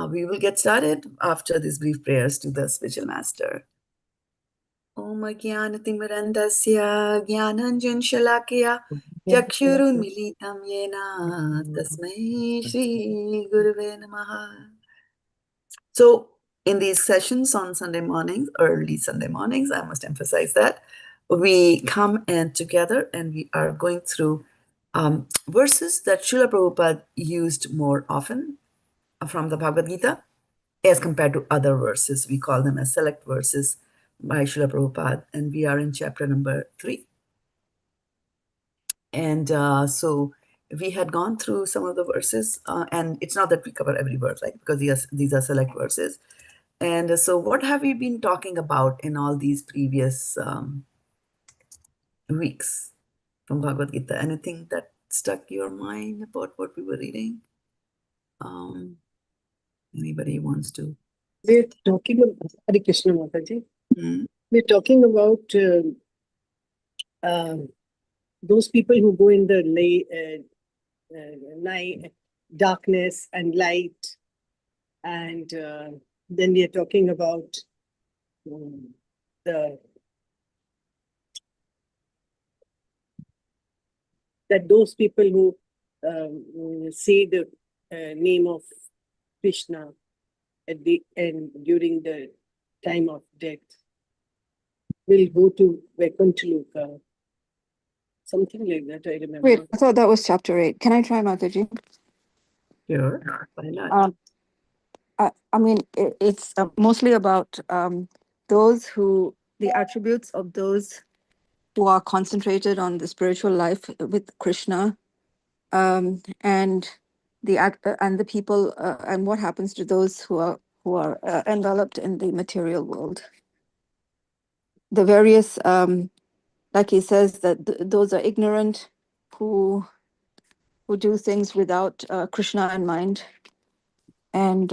We will get started after these brief prayers to the spiritual master. Om Jnanatimmirandasya Jnananjan Shalakya Chakshurunmilitam Yena Tasmai Shri Gurave Namaha. So in these sessions on Sunday mornings, early Sunday mornings, I must emphasize that, we come and together and we are going through verses that Srila Prabhupada used more often from the Bhagavad-gita as compared to other verses. We call them as select verses by Srila Prabhupada, and we are in chapter number 3. And so we had gone through some of the verses, and it's not that we cover every verse, right? Because these are select verses. And so what have we been talking about in all these previous weeks from Bhagavad Gita? Anything that stuck your mind about what we were reading? Anybody wants to? We're talking about Hare Krishna Mataji. Hmm? We're talking about those people who go in the night, darkness and light, and then we are talking about those people who say the name of Krishna at the end during the time of death will go to Vaikuntha, something like that. I remember. Wait, I thought that was chapter 8. Can I try, Mataji? Sure, why not? I mean, it's mostly about those who, the attributes of those who are concentrated on the spiritual life with Krishna, and the people, and what happens to those who are enveloped in the material world. The various, like he says, that those are ignorant who do things without Krishna in mind, and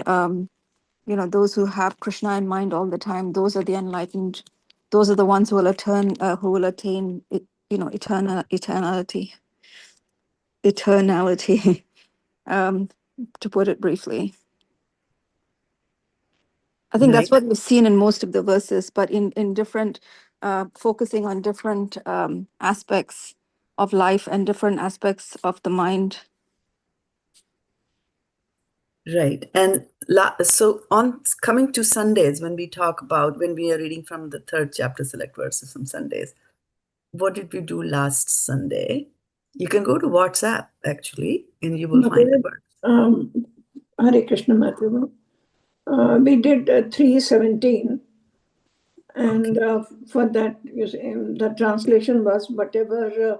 those who have Krishna in mind all the time, those are the enlightened. Those are the ones who will attain eternality. To put it briefly, I think that's what we've seen in most of the verses, but in different, focusing on different aspects of life and different aspects of the mind. Right. And so on coming to Sundays, when we are reading from the 3rd chapter, select verses from Sundays, what did we do last Sunday? You can go to WhatsApp, actually, and you will find the word. Hare Krishna Matthew. We did 3:17. And for that, you see, the translation was whatever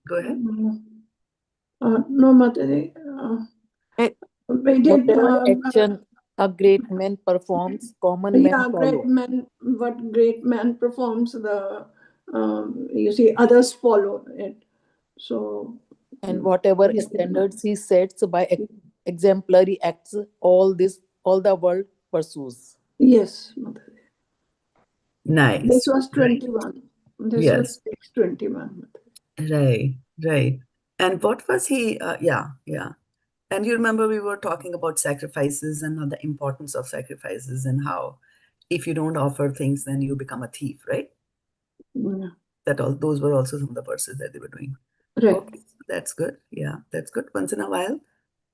Go ahead. No, Mataji. We did action a great man performs, common men follow. What great man performs, you see, others follow it. So, and whatever standards he sets by exemplary acts, all the world pursues. Yes. Nice. This was 21. Right. This was 21. Right. And what was he? Yeah. And you remember we were talking about sacrifices and the importance of sacrifices and how if you don't offer things, then you become a thief, right? Yeah. Those were also some of the verses that they were doing. Right. Okay, that's good. Yeah, that's good. Once in a while,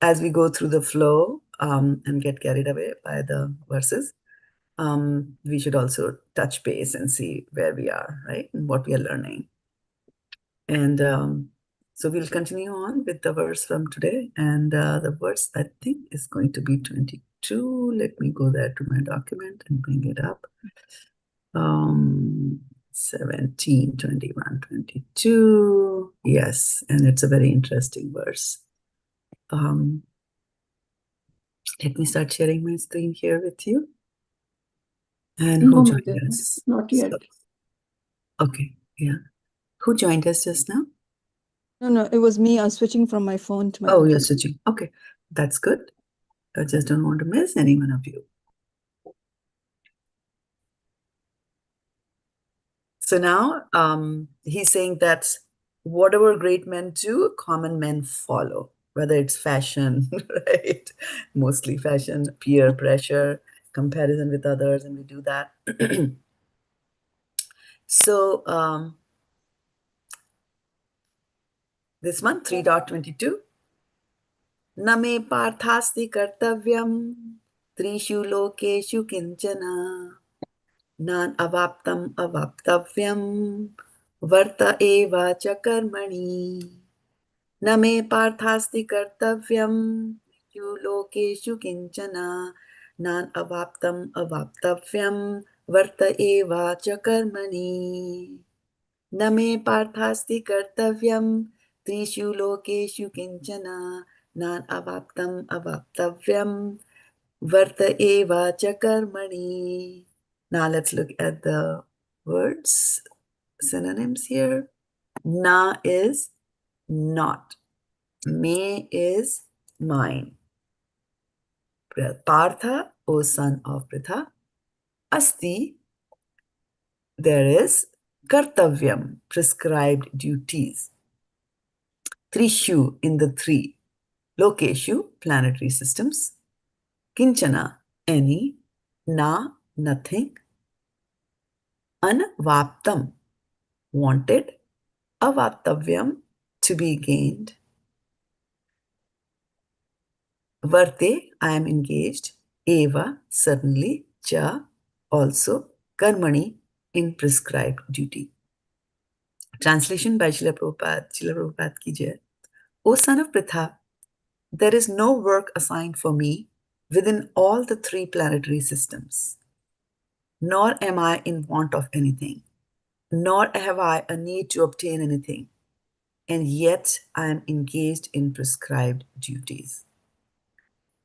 as we go through the flow and get carried away by the verses, we should also touch base and see where we are, right? And what we are learning. And so we'll continue on with the verse from today. And the verse, I think, is going to be 22. Let me go there to my document and bring it up. 17, 21, 22. Yes, and it's a very interesting verse. Let me start sharing my screen here with you. And who joined us? Not yet. Okay, yeah. Who joined us just now? No, it was me. I was switching from my phone to my computer. You're switching. Okay, that's good. I just don't want to miss any one of you. So now he's saying that whatever great men do, common men follow, whether it's fashion, right? Mostly fashion, peer pressure, comparison with others, and we do that. So this one, 3.22. न मे पार्थास्ति कर्तव्यं त्रिषु लोकेषु किञ्चन nānavāptam avāptavyam varta eva च karmaṇi न मे pārthāsti kartavyam त्रिषु लोकेषु किञ्चन nānavāptam avāptavyam varta eva च karmaṇi न मे पार्थास्ति कर्तव्यं त्रिषु लोकेषु किञ्चन nānavāptam avāptavyam varta eva च karmaṇi. Now let's look at the words, synonyms here. Na is not. Me is mine. Pṛthā, O son of Pṛthā. Asti, there is. Kartavyam, prescribed duties. Triṣu, in the three. Lokeṣu, planetary systems. Kiñcana, any. Na, nothing. Anavāptam, wanted. Avāptavyam, to be gained. Varte, I am engaged. Eva, certainly. Cha, also. Karmaṇi, in prescribed duty. Translation by Srila Prabhupada. Srila Prabhupada ki jai. O son of Pṛthā, there is no work assigned for me within all the three planetary systems, nor am I in want of anything, nor have I a need to obtain anything, and yet I am engaged in prescribed duties.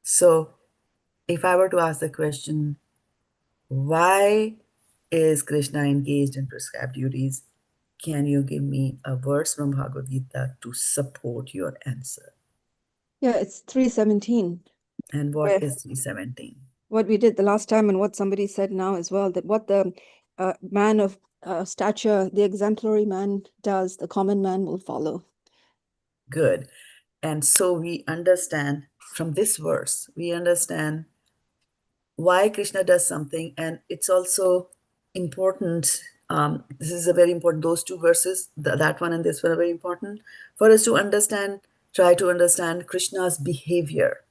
So, if I were to ask the question, why is Krishna engaged in prescribed duties? Can you give me a verse from Bhagavad-gita to support your answer? Yeah, it's 3:17. And what is 3:17? What we did the last time and what somebody said now as well, that what the man of stature, the exemplary man does, the common man will follow. Good. And so we understand from this verse, we understand why Krishna does something. And it's also important. This is a very important, those two verses, that one and this one are very important for us to understand, try to understand Krishna's behavior.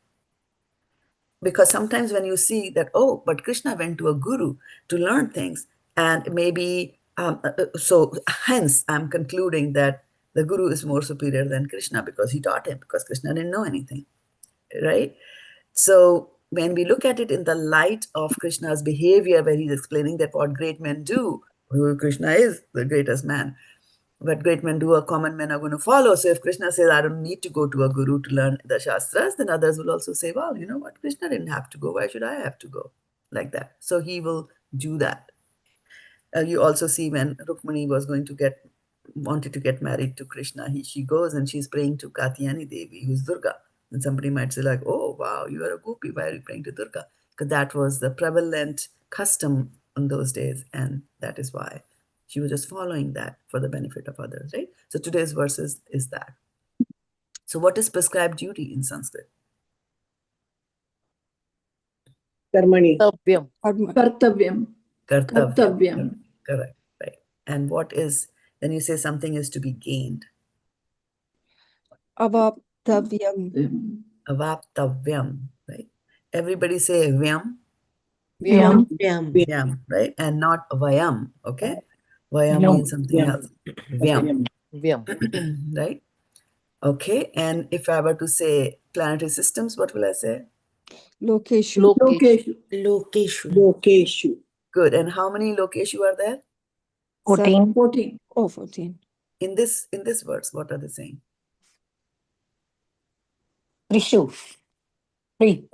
Because sometimes when you see that, oh, but Krishna went to a guru to learn things, and maybe, so hence I'm concluding that the guru is more superior than Krishna because he taught him, because Krishna didn't know anything, right? So when we look at it in the light of Krishna's behavior, where he's explaining that what great men do, Krishna is the greatest man. What great men do, a common men are going to follow. So if Krishna says, I don't need to go to a guru to learn the Shastras, then others will also say, well, you know what, Krishna didn't have to go. Why should I have to go? Like that. So he will do that. You also see when Rukmani wanted to get married to Krishna, she goes and she's praying to Katyayani-devi, who's Durga. And somebody might say like, oh, wow, you are a gopi, why are you praying to Durga? Because that was the prevalent custom in those days. And that is why she was just following that for the benefit of others, right? So today's verse is that. So what is prescribed duty in Sanskrit? Karmaṇi. Kartavyam. Kartavyam. Kartavyam. Correct, right. And what is, then you say something is to be gained. Avāptavyam. Avāptavyam, right? Everybody say vyam, Vyam. vyam, right? And not vayam, okay? Vayam means something Vyam. else. Vyam, Vyam. right? Okay, and if I were to say planetary systems, what will I say? Lokeṣu. Lokeṣu. Good. And how many lokeṣu are there? 14. 14. Oh, 14. In this verse, what are they saying? triṣu. Three.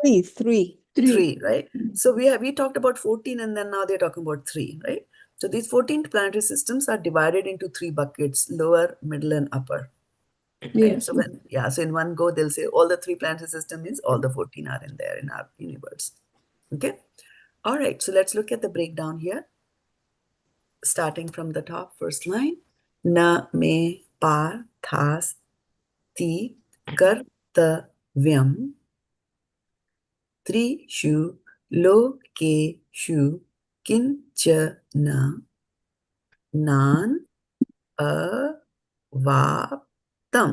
Three, right? So we talked about 14 and then now they're talking about 3, right? So these 14 planetary systems are divided into 3 buckets, lower, middle, and upper. Right? Yes. So so in one go, they'll say all the 3 planetary systems means all the 14 are in there in our universe. Okay. All right. So let's look at the breakdown here. starting from the top, first line. Na me pārthāsti kartavyam triṣu lokeṣu kiñcana nānavāptam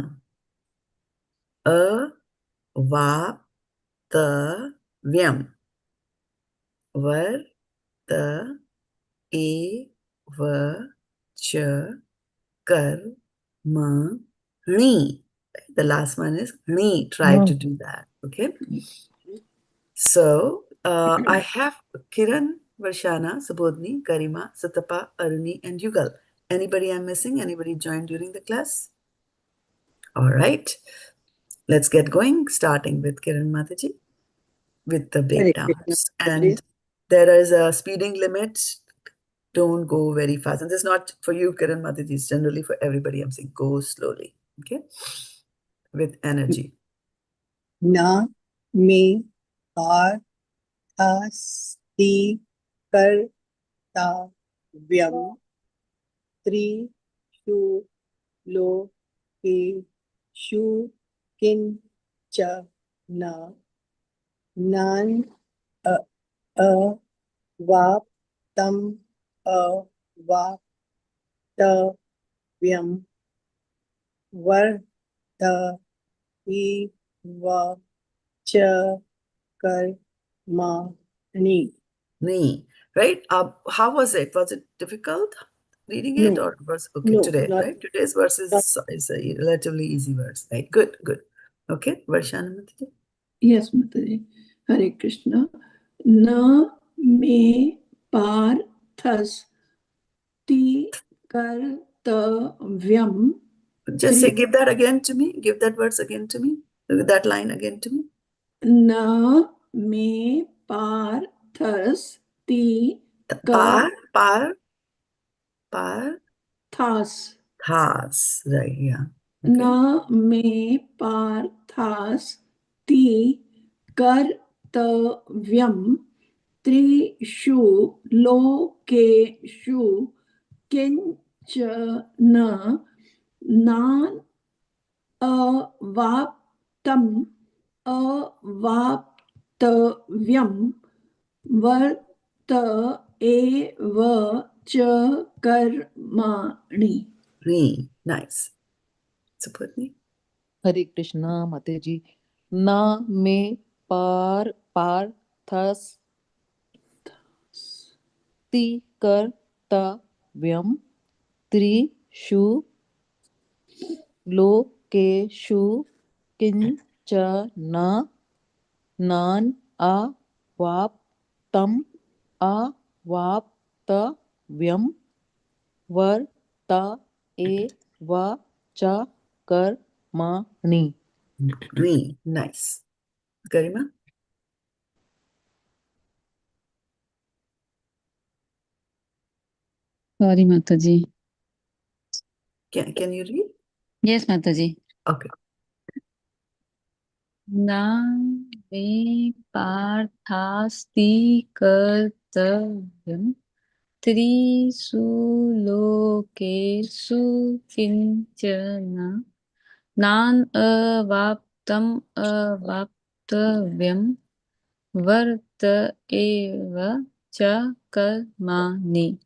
avāptavyam varta eva cha karmaṇi. The last one is ni. Try to do that. Okay. So I have Kiran, Varshana, Subodhini, Garima, Satapa, Aruni, and Yugal. Anybody I'm missing? Anybody joined during the class? All right. Let's get going, starting with Kiran Mataji with the breakdowns. And there is a speeding limit. Don't go very fast. And this is not for you, Kiran Mataji. It's generally for everybody. I'm saying go slowly. Okay. With energy. Na me pārthāsti kartavyam triṣu lokeṣu kiñcana nānavāptam avāptavyam varta eva cha karmaṇi. Ni, right? How was it? Was it difficult reading it, No. or was okay No, today? not- Right? Today's verse is a relatively easy verse. Right? Good, good. Okay, Varshana Mataji. Yes, Mataji. Hare Krishna. Na me pārthāsti kartavyam. Just say, give that again to me. Give that verse again to me. That line again to me. Na me pārthāsti Pārthas. Right, yeah. Okay. Na me pārthāsti kartavyam triṣu lokeṣu kiñcana nānavāptam avāptavyam varta eva cha karmaṇi. Nice. Subodhini. Hare Krishna, Mataji. Na me pārthāsti kartavyam triṣu lokeṣu kiñcana nānavāptam avāptavyam varta eva cha karmaṇi. Nice. Garima. Sorry, Mataji. Can you read? Yes, Mataji. Okay. Na me pārthāsti kartavyam triṣu lokeṣu kiñcana nānavāptam avāptavyam varta eva cha karmaṇi.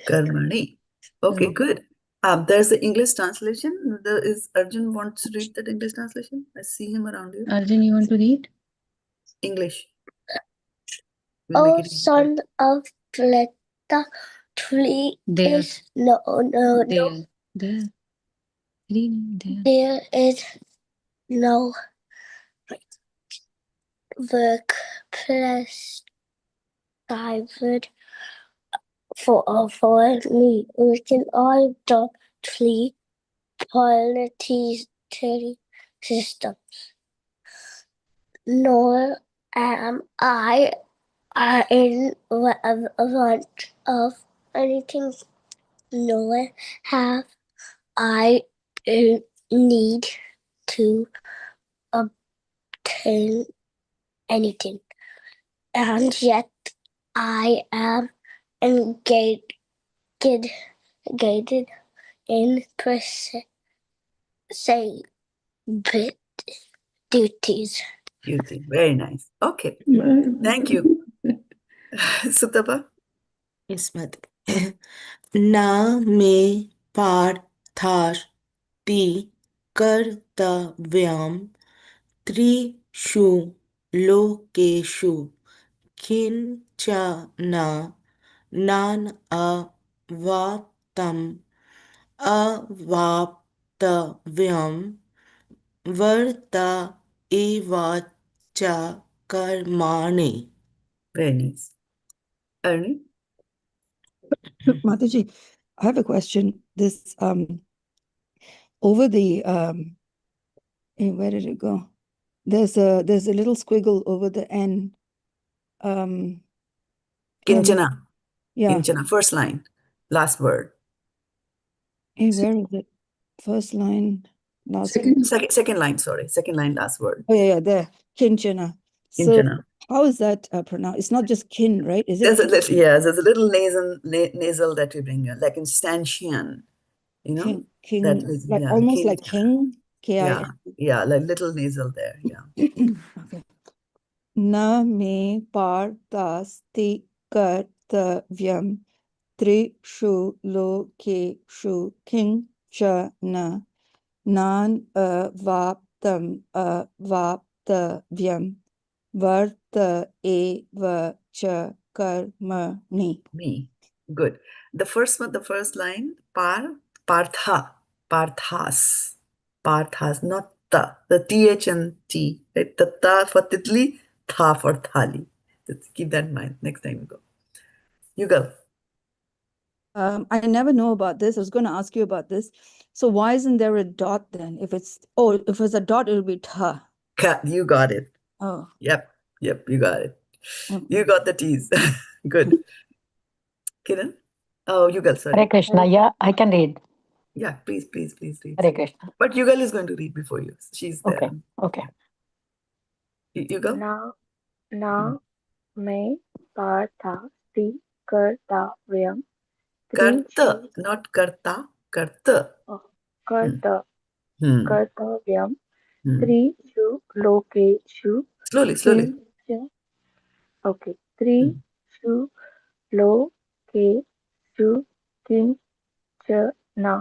Karmaṇi. Okay, good. There's the English translation. Is Arjun wants to read that English translation? I see him around you. Arjun, you want to read? English. We'll make O it easy. son of Pṛthā, tree There. is no. There. Read there. There is no work prescribed for me within all the three planetary systems, nor am I in want of anything, nor have I need to obtain anything, and yet I am engaged guided in precise duties. Beauty. Very nice. Okay. Thank you. Sutapa? Yes, Mother. Na me pārthāsti kartavyam triṣu lokeṣu kiñcana nānavāptam avāptavyam varta evacha karmaṇi. Very nice. Arni? Mataji, I have a question. This over the where did it go? There's a little squiggle over the N. Kiñcana. Yeah. Kiñcana. First line. Last word. Hey, where is it? First line, last Second. word. Second line, sorry. Second line, last word. Oh yeah, there. Kiñcana. So Kiñcana. how is that pronounced? It's not just kin, right? Is it? There's a little, yes, there's a little nasal that we bring in, like instantian, you know? King, That is, like yeah, almost like kiñcana. king. K-I-N. Yeah, like little nasal there, yeah. Okay. Na me pārthāsti kartavyam triṣu lokeṣu kiñcana nānavāptam avāptavyam varte eva cha karmaṇi. Me. Good. The first one, the first line, pārthā, pārthās, not ta. The th and t, right? The ta for titli, tha for thali. Just keep that in mind next time you go. You go. I never know about this. I was going to ask you about this. So why isn't there a dot then? If it's a dot, it'll be tha. You got it. Oh. Yep, you got it. Okay. You got the T's. Good. Kiran? Oh, Yugal, sorry. Hare Krishna. Yeah, I can read. Yeah, please read. Hare Krishna. But Yugal is going to read before you. She's there. Okay. Okay. Yugal? Na me pārthāsti kartavyam Karta, not karta. Karta. kartavyam triṣu lokeṣu Slowly. triṣu lokeṣu kiñcana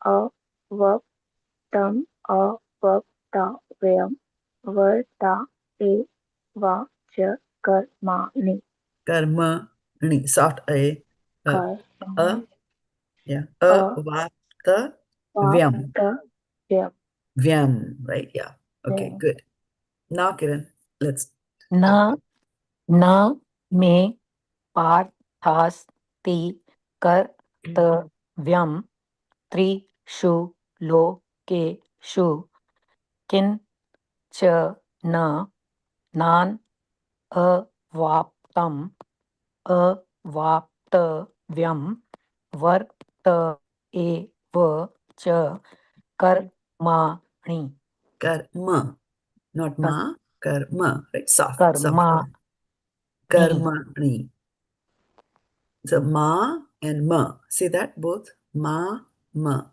avāptavyam varta eva cha karmaṇi. Karmaṇi. Soft A. Yeah. Avāptavyam. Vyam. Right? Yeah. Okay, good. Now, Kiran, let's. Na me pārthāsti kartavyam triṣu lokeṣu kiñcana avāptavyam varta eva cha karmaṇi. Karma. Not ma. Karma. Right? Soft. Karmaṇi. Karmaṇi. So ma and ma. See that both? Ma. Ma.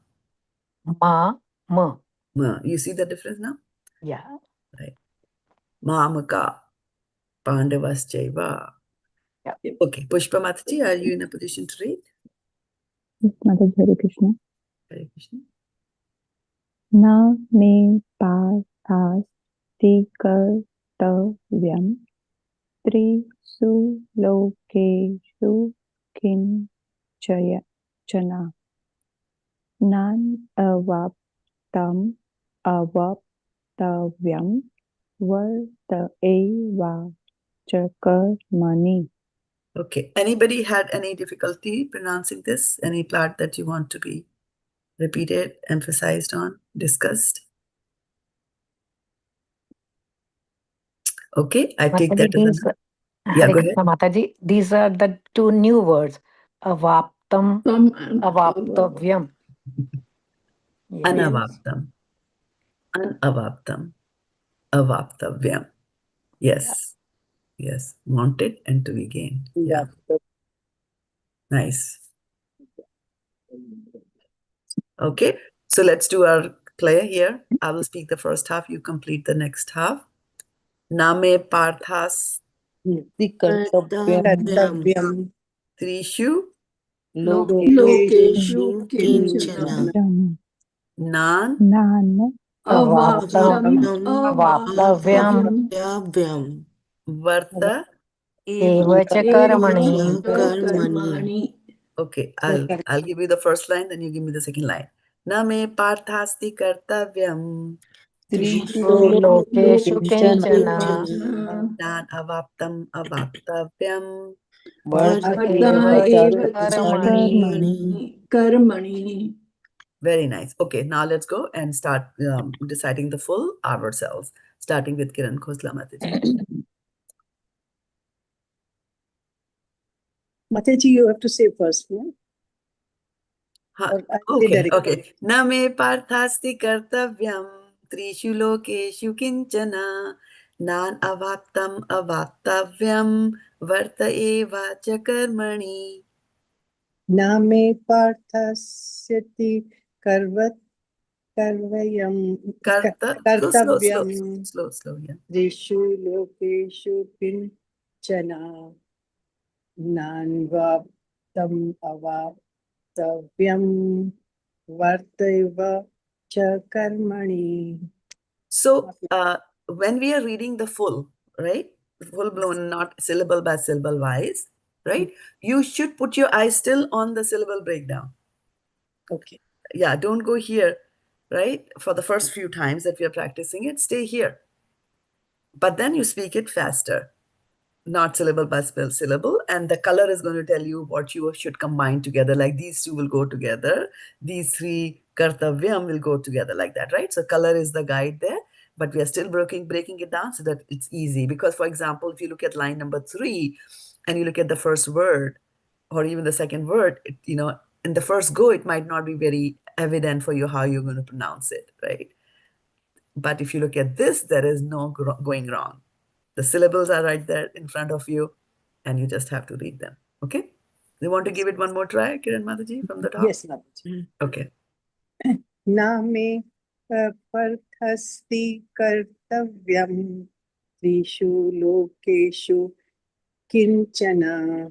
You see the difference now? Yeah. Right. Mamaka. Pandavaschaiva. Yeah. Okay. Pushpa Mataji, are you in a position to read? Yes, Mother. Hare Krishna. Hare Krishna. Na me pārthāsti kartavyam triṣu lokeṣu kiñcana nānavāptam avāptavyam varte eva cha karmaṇi. Okay. Anybody had any difficulty pronouncing this? Any part that you want to be repeated, emphasized on, discussed? Okay, I take that as a... Yeah, go ahead. Mataji, these are the two new words. Avāptam, avāptavyam. Anavāptam. Anavāptam. Avāptavyam. Yes. Wanted and to be gained. Yeah. Nice. Okay, so let's do our play here. I will speak the first half, you complete the next half. Name pārthāsti kartavyam triṣu lokeṣu Lokeṣu kiñcana kiñcana nānavāptam avāptam avāptavyam avāptavyam varta eva cha karmaṇi karmaṇi. Okay, I'll give you the first line, then you give me the second line. Name pārthāsti kartavyam triṣu lokeṣu kiñcana nānavāptam avāptavyam varta Varta eva eva cha cha karmaṇi. karmaṇi. Very nice. Okay, now let's go and start deciding the full ourselves, starting with Kiran Khosla Mataji. Mataji, you have to say first, no? Or I'll say directly. Okay. Name pārthāsti kartavyam triṣu lokeṣu kiñcana nānavāptam avāptavyam varta eva cha karmaṇi. Name pārthāsti kartavyam Slow, yeah. triṣu lokeṣu kiñcana nānavāptam avāptavyam varte cha karmaṇi. So when we are reading the full, right? Full blown, not syllable by syllable wise, right? You should put your eyes still on the syllable breakdown. Okay. Yeah, don't go here, right? For the first few times that we are practicing it, stay here. But then you speak it faster, not syllable by syllable. And the color is going to tell you what you should combine together. Like these two will go together. These three kartavyam will go together like that, right? So color is the guide there. But we are still breaking it down so that it's easy. Because, for example, if you look at line number 3 and you look at the first word or even the second word, in the first go, it might not be very evident for you how you're going to pronounce it, right? But if you look at this, there is no going wrong. The syllables are right there in front of you, and you just have to read them. Okay? You want to give it one more try, Kiran Mataji, from the top? Yes, Mataji. Okay. Name pārthāsti kartavyam triṣu lokeṣu kiñcana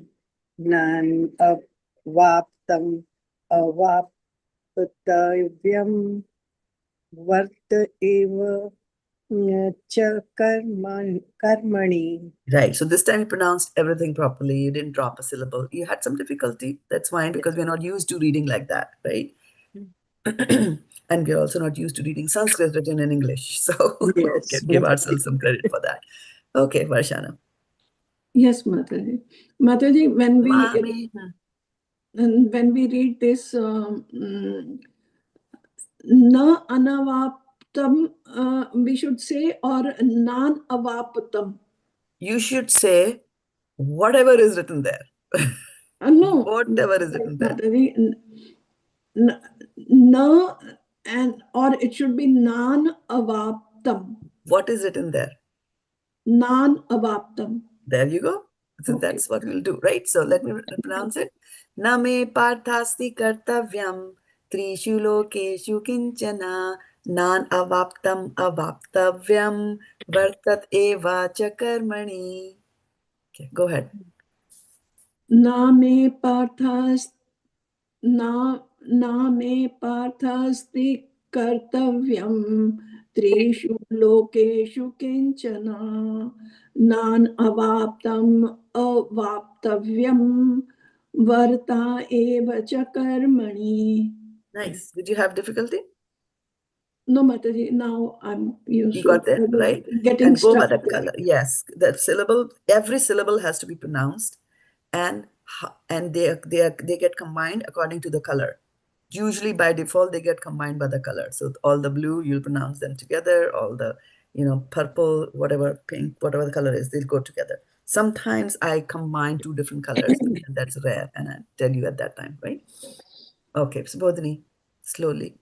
nānavāptam avāptavyam varta eva cha karmaṇi. Right. So this time you pronounced everything properly. You didn't drop a syllable. You had some difficulty. That's fine because we're not used to reading like that, right? And we're also not used to reading Sanskrit written in English. So Yes, we can give ourselves some credit for that. Okay, Varshana. Yes, Mataji. Mataji, when we read this na anavāptam, we should say, or nānavāptam. You should say whatever is written there. No. Whatever is written there. Mataji, na and or it should be nānavāptam. What is written there? Nānavāptam. There you go. So Okay. that's what we'll do, right? So let me pronounce it. Name pārthāsti kartavyam triṣu lokeṣu kiñcana nānavāptam avāptavyam vartat eva cha karmaṇi. Okay, go ahead. Name pārthāsti kartavyam triṣu lokeṣu kiñcana nānavāptam avāptavyam varta eva cha karmaṇi. Nice. Did you have difficulty? No, Mataji, now I'm used You to got there, it. right? Getting And go by stuck. the color. Yes, the syllable, every syllable has to be pronounced, and they get combined according to the color. Usually by default they get combined by the color. So all the blue, you'll pronounce them together. All the purple, whatever, pink, whatever the color is, they'll go together. Sometimes I combine two different colors, and that's rare, and I tell you at that time, right? Okay, so Bodhini, slowly.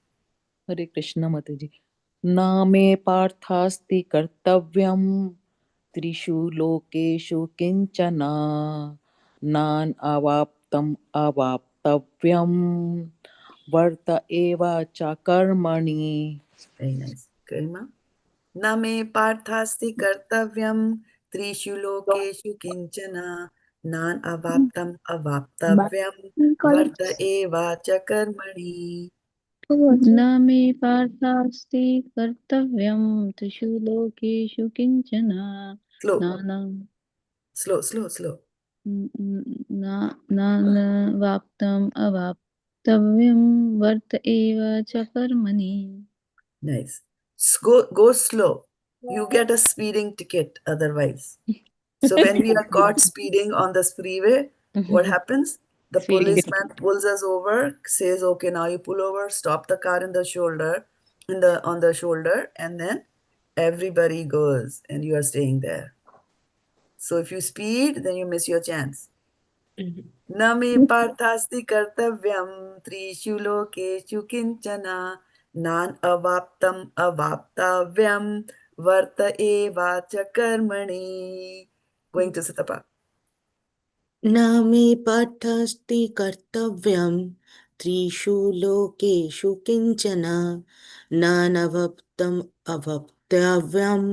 Hare Krishna Mataji. Name pārthāsti kartavyam triṣu lokeṣu kiñcana nānavāptam avāptavyam, varta eva cha karmaṇi. Very nice. Karma. Na me pārthāsti kartavyam triṣu lokeṣu kiñcana nānavāptam avāptavyam varta eva cha karmaṇi. न मे पार्थास्ति कर्तव्यं त्रिषु लोकेषु किञ्चन Slow, नानं slow. नानवाप्तम् अवाप्तव्यं वर्त एव च कर्मणि. Nice. Go slow. You get a speeding ticket otherwise. So when we are caught speeding on the freeway, what happens? The Speeding policeman pulls us over, says, "Okay, now you pull over, stop the car in the shoulder, on the shoulder, and then everybody goes, and you are staying there." So if you speed, then you miss your chance. न मे पार्थास्ति कर्तव्यं त्रिषु लोकेषु किञ्चन नानवाप्तम् अवाप्तव्यं वर्त एवाच कर्मणि. Going to Satapa. न मे पार्थास्ति कर्तव्यं त्रिषु लोकेषु किञ्चन नानवप्तम् अवप्तव्यं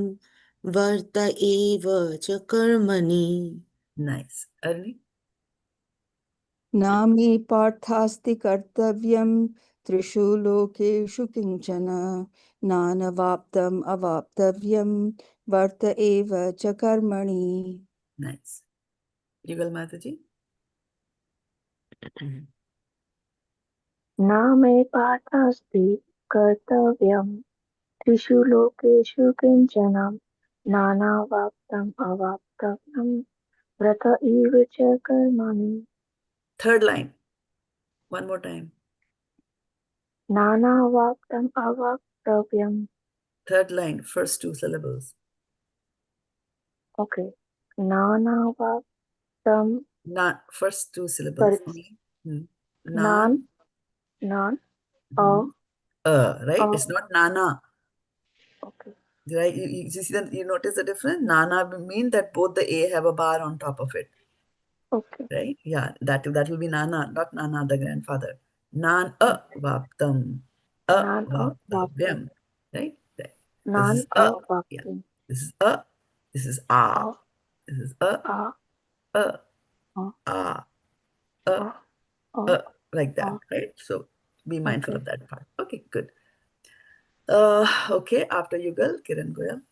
वर्त एव च कर्मणि. Nice. Arni? न मे पार्थास्ति कर्तव्यं त्रिषु लोकेषु किञ्चन नानवाप्तम् अवाप्तव्यं वर्त एव च कर्मणि. Nice. Yugal Mataji? न मे पार्थास्ति कर्तव्यं त्रिषु लोकेषु किञ्चन नानावाप्तम् अवाप्तव्यं व्रत इव च कर्मणि Third line. One more time. नानावाप्तम् अवाप्तव्यम्. Third line. First two syllables. Okay. नानावाप्तम्. First two syllables. Sorry. Nan. Nan. Right? It's not nana. Okay. Right? You see that? You notice the difference? Nana will mean that both the A have a bar on top of it. Okay. Right? Yeah, that will be nana, not nana the grandfather. Nānavāptam. Avāptavyam. Right? This is a. Yeah. Nānavāptam. This is a. This is a. This is a. Like that. Right? So be mindful of that part. Okay, good. Okay, after Yugal, Kiran Goyal.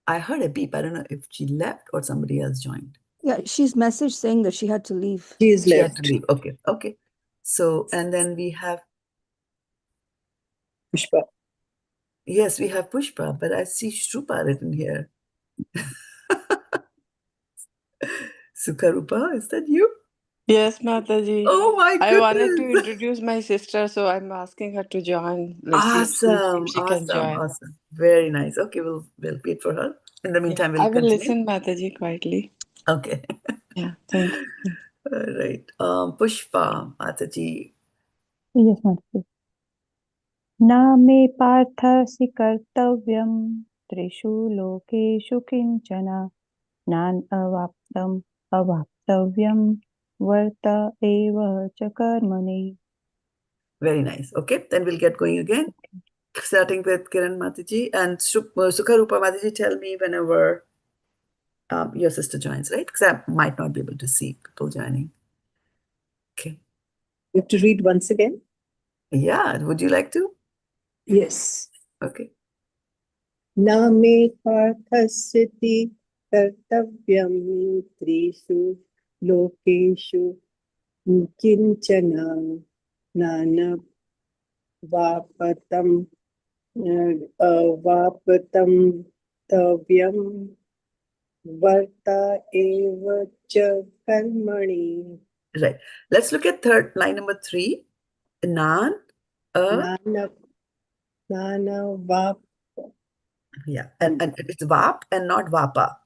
I heard a beep. I don't know if she left or somebody else joined. Yeah, she's messaged saying that she had to leave. She is She had left. to leave. Okay. So, and then we have, Pushpa. yes, we have Pushpa, but I see Shrupa written here. Sukharupa, is that you? Yes, Mataji. Oh my goodness. I wanted to introduce my sister, so I'm asking her to join. Let's see if she can join. Awesome. Very nice. Okay, we'll wait for her. In the meantime, I we'll will continue. listen, Mataji, quietly. Okay. Yeah, thank you. All right. Pushpa, Mataji. Yes, Mataji. न मे पार्थास्ति कर्तव्यं त्रिषु लोकेषु किञ्चन नानवाप्तम् अवाप्तव्यं वर्त एव च कर्मणि. Very nice. Okay, then we'll get going again. Starting with Kiran Mataji and Sukharupa Mataji, tell me whenever your sister joins, right? Because I might not be able to see people joining. Okay. You have to read once again? Yeah, would you like to? Yes. Okay. Na me pārthāsti kartavyam triṣu lokeshu kiñcana nānavāptam avāptavyam varta eva cha karmaṇi. Right. Let's look at line number 3. Nānavāptam. Yeah, and it's vap and not vapa.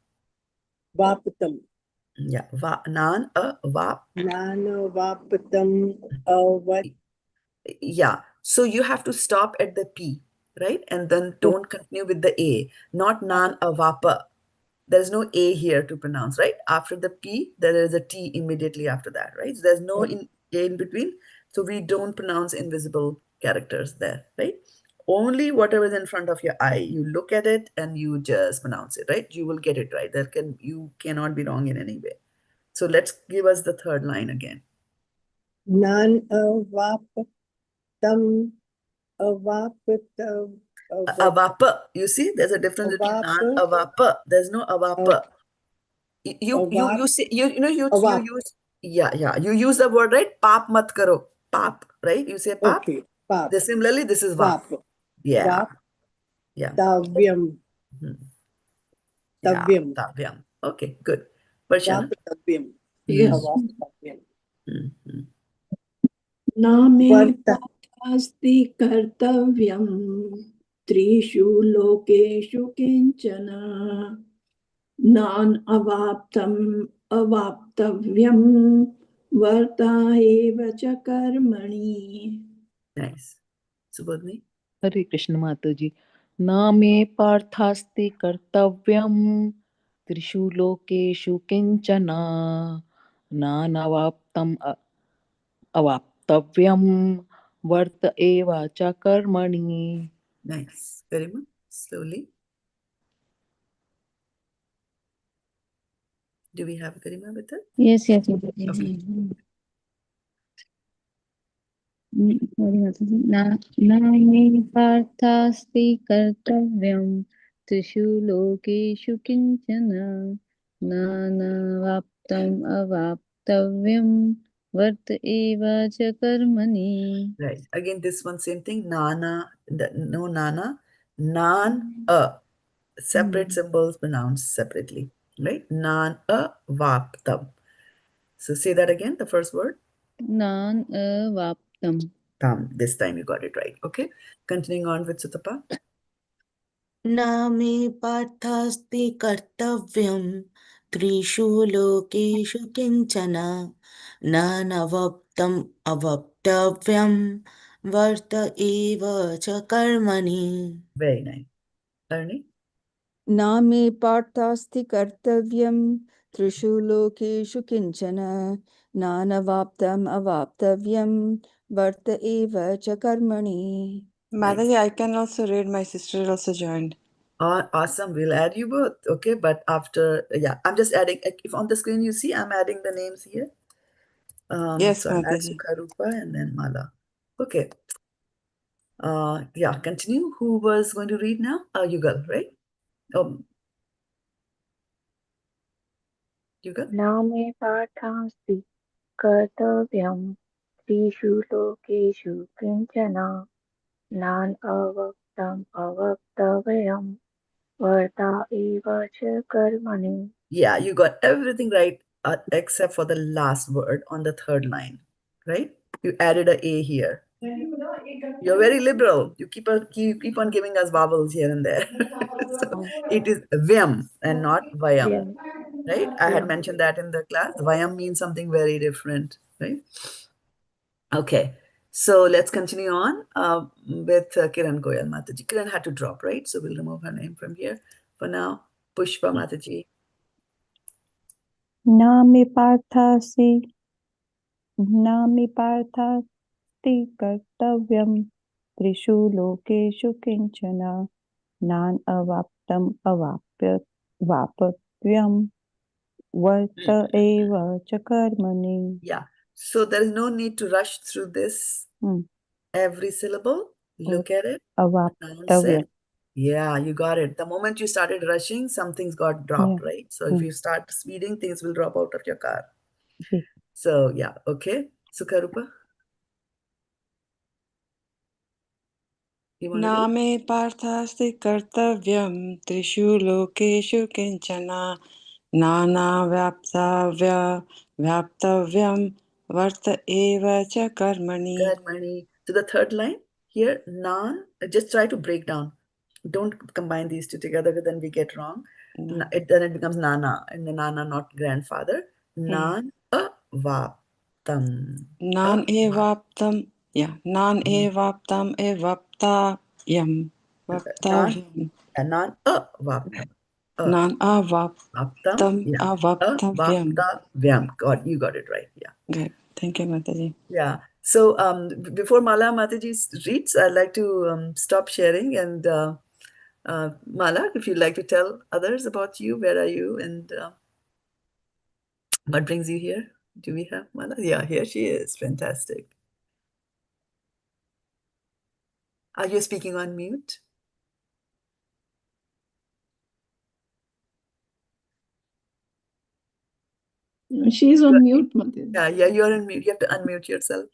Vāptam. Yeah, vap. Nānavāptam Yeah, so you have to stop at the P, right? And then don't continue with the A, not nānavāpa. There is no A here to pronounce, right? After the P, there is a T immediately after that, right? So there's no A in between. So we don't pronounce invisible characters there, right? Only whatever is in front of your eye, you look at it and you just pronounce it, right? You will get it right. You cannot be wrong in any way. So let's give us the third line again. nānavāptam, avāpa. You see, there's a difference between nānavāptam. There's no avāpa. You say you use you use the word, right? Pāp mat karo. Pāp, right? You say pāp. Okay, pāp. Similarly, this is vāp. Yeah. Tavyam. Tavyam. Tavyam. Okay, good. Varshana. Avāptavyam. Yes. Avāptavyam. Nāme pārthāsti kartavyam triṣu lokeṣu kiñcana nānavāptam avāptavyam varta eva ca karmaṇi. Nice. Subodhini. Hare Krishna Mataji. Nāme pārthāsti kartavyam triṣu lokeṣu kiñcana nānavāptam avāptavyam varta eva ca karmaṇi. Nice. Garima, slowly. Do we have Garima with us? Yes. Okay. Nāme pārthāsti kartavyam triṣu lokeṣu kiñcana nānavāptam avāptavyam varta eva ca karmaṇi. Right. Again, this one, same thing. Nana, no nana. Separate symbols pronounced separately. Right? Nānavāptam. So say that again, the first word. Nānavāptam. This time you got it right. Okay. Continuing on with Sutapa. Nāme pārthāsti kartavyam triṣu lokeṣu kiñcana nānavāptam avāptavyam varta eva ca karmaṇi. Very nice. Arni? Nāme pārthāsti kartavyam triṣu lokeṣu kiñcana nānavāptam avāptavyam varta eva ca karmaṇi. Mataji, I can also read. My sister also joined. Awesome. We'll add you both. Okay. But after, I'm just adding, if on the screen you see, I'm adding the names here. Yes, so I'll add Mataji. Sukharupa and then Mala. Okay. Continue. Who was going to read now? Yugal, right? Yugal? Nāme pārthāsti kartavyam triṣu lokeṣu kiñcana nānavāptam avāptavyam varta eva ca karmaṇi. Yeah, you got everything right except for the last word on the third line, right? You added a A here. You're very liberal. You keep on giving us vowels here and there. So it is vyam and not vayam, right? I had mentioned that in the class. Vayam means something very different, right? Okay, so let's continue on with Kiran Goyal Mataji. Kiran had to drop, right? So we'll remove her name from here for now. Pushpa Mataji. Nāme pārthāsti kartavyam triṣu lokeṣu kiñcana nānavāptam avāptavyam varta eva ca karmaṇi. Yeah, so there is no need to rush through this. Every syllable, look at it, pronounce it. Yeah, you got it. The moment you started rushing, something's got dropped, right? So if you start speeding, things will drop out of your car. So okay. Sukharupa? Nāme pārthāsti kartavyam triṣu lokeṣu kiñcana nānavāptavyam varta eva ca karmaṇi. Karmaṇi. So the third line here, just try to break down. Don't combine these two together because then we get wrong. Then it becomes nana, and the nana not grandfather. Nānavāptam. Nānavāptam. Nānavāptam avāptavyam. Vāptavyam. Nānavāptam. nānavāptam, Yeah. avāptavyam. Avāptavyam. God, you got it right. Yeah. Good. Thank you, Mataji. Yeah. So before Mala Mataji reads, I'd like to stop sharing. And Mala, if you'd like to tell others about you, where are you, and what brings you here? Do we have Mala? Yeah, here she is. Fantastic. Are you speaking on mute? She's on mute, Mataji. Yeah, you're on mute. You have to unmute yourself.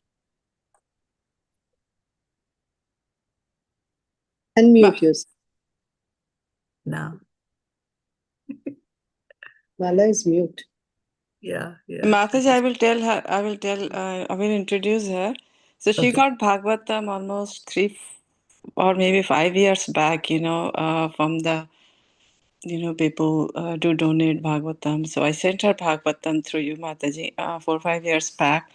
Unmute yourself. Now. Mala is mute. Yeah. Mataji, I will introduce her. So she got Bhagavatam almost 3 or maybe 5 years back, from the, people do donate Bhagavatam. So I sent her Bhagavatam through you, Mataji, 4 or 5 years back.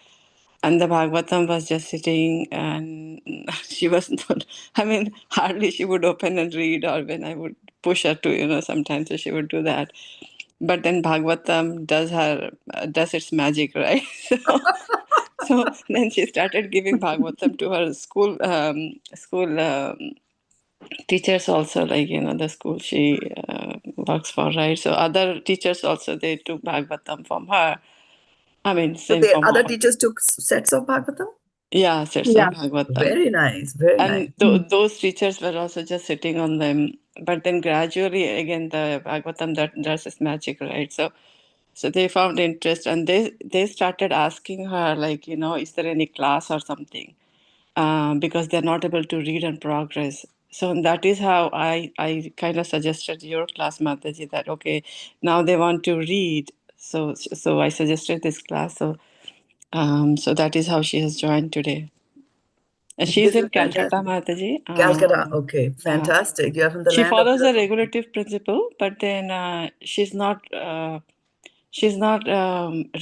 And the Bhagavatam was just sitting, and she was not, hardly she would open and read, or when I would push her to, sometimes she would do that. But then Bhagavatam does its magic, right? So then she started giving Bhagavatam to her school teachers also, like, the school she works for, right? So other teachers also, they took Bhagavatam from her. So the other teachers took sets of Bhagavatam? Yeah, sets of Bhagavatam. Very nice, very nice. And those teachers were also just sitting on them. But then gradually, again, the Bhagavatam does its magic, right? So they found interest, and they started asking her, like, is there any class or something? Because they're not able to read and progress. So that is how I kind of suggested your class, Mataji, that, okay, now they want to read. So I suggested this class. So that is how she has joined today. And she's in Calcutta, Mataji. Calcutta, okay, fantastic. You're from the She land follows of the regulative principle, but then she's not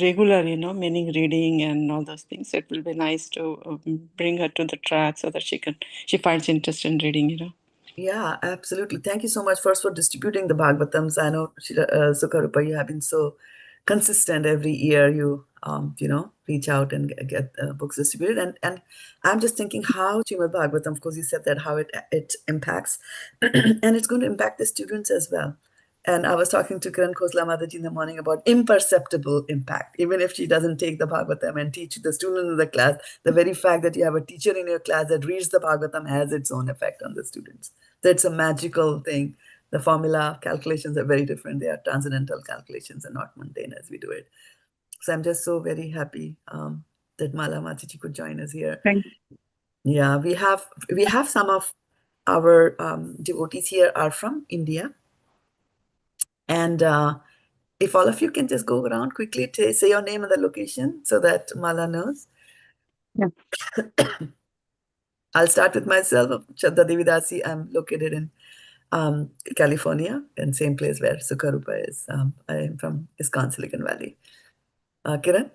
regular, meaning reading and all those things. So it will be nice to bring her to the track so that she finds interest in reading. Yeah, absolutely. Thank you so much first for distributing the Bhagavatams. I know, Sukharupa, you have been so consistent every year. You reach out and get books distributed. And I'm just thinking how Srimad Bhagavatam, of course, you said that how it impacts, and it's going to impact the students as well. And I was talking to Kiran Khosla Mataji in the morning about imperceptible impact. Even if she doesn't take the Bhagavatam and teach the students in the class, the very fact that you have a teacher in your class that reads the Bhagavatam has its own effect on the students. So it's a magical thing. The formula calculations are very different. They are transcendental calculations and not mundane as we do it. So I'm just so very happy that Mala Mataji could join us here. Thank you. Yeah, we have some of our devotees here are from India. And if all of you can just go around quickly to say your name and the location so that Mala knows. Yeah. I'll start with myself. Shraddha-devi Dasi. I'm located in California, and same place where Sukharupa is. I am from ISKCON, Silicon Valley. Kiran?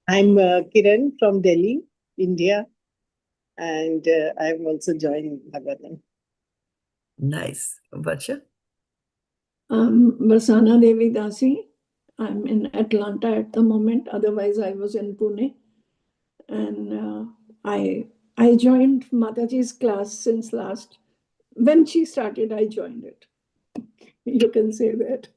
I'm Kiran from Delhi, India, and I'm also joining Bhagavatam. Nice. Varsha? Shraddha-devi Dasi. I'm in Atlanta at the moment. Otherwise, I was in Pune. And I joined Mataji's class since when she started, I joined it. You can say that.